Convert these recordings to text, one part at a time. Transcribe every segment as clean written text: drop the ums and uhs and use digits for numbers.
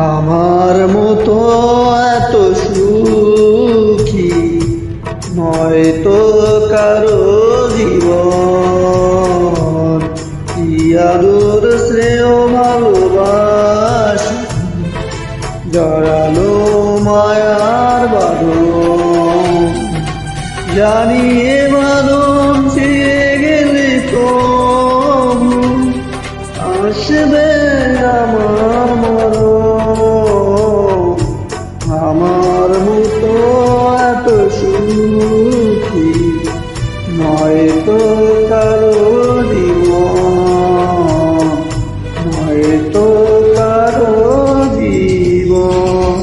আমার মতো এত সুখী নয়তো কারো জীবন, কি আদর শ্রেয় ভালোবাসা জড়ালো মায়ার বাঁধন। জানি এ বাঁধন ছিঁড়ে গেলে তবু আসবে আমার মরণ। আমার মতো এত সুখী নয়তো কারো জীবন, নয়তো কারো জীবন।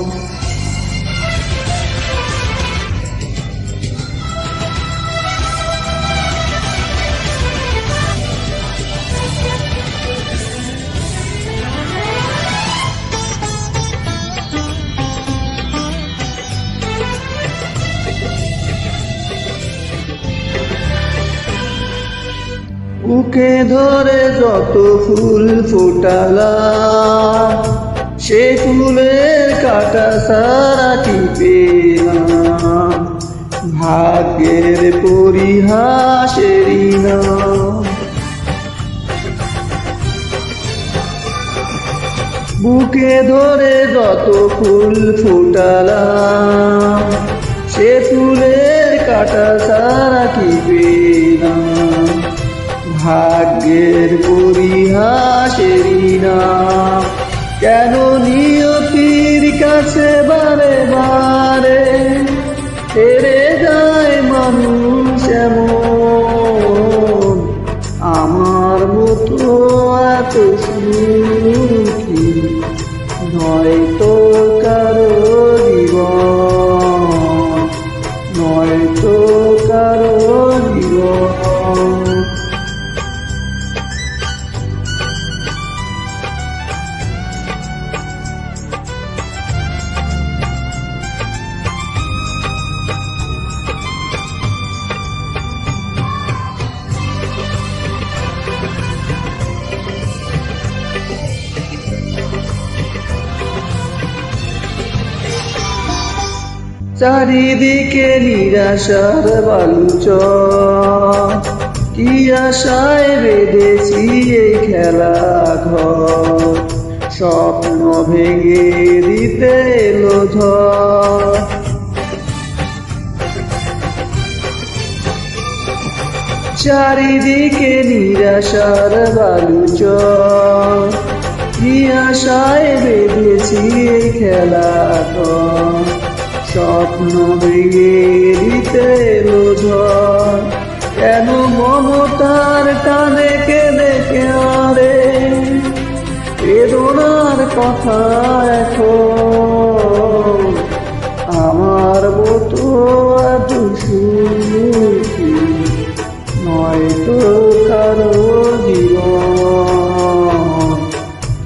বুকে ধরে যত ফুল ফোটালাম, সে ফুলের কাটা সারা টিপে নাম, ভাগ্যের পরিহাসেরই নাম। বুকে ধরে যত ফুল ফোটালাম, সে ফুলের কাটা সারা টিপে নাম, ভাগ্যের পরিহাসেরই নাম। কেন নিয়তির কাছে বারে বারে হেরে যায় মানুষ এমন। আমার মতো এত সুখী নয়তো কারো জীবন, নয়তো কারো জীবন। চারিদিকে নিরাশার বালুচর, কি আশায় বেঁধেছি এই খেলা ঘর, স্বপ্ন ভেঙে দিতে এলো ঝড়। চারিদিকে নিরাশার বালুচর, কি আশায় বেঁধেছি এই খেলা ঘর, স্বপ্ন ভেঙে দিতে এলো ঝড়। কেন মমতার টানে কেঁদে কেঁদে বেদনার কথা এখন। আমার মতো এত সুখী নয়তো কারো জীবন,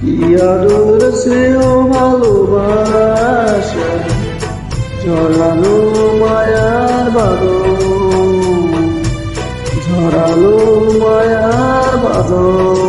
কি আদর শ্রেয় ভালোবাসা জড়ালো মায়ার বাঁধন, ঝরালো মায়ার বাঁধন।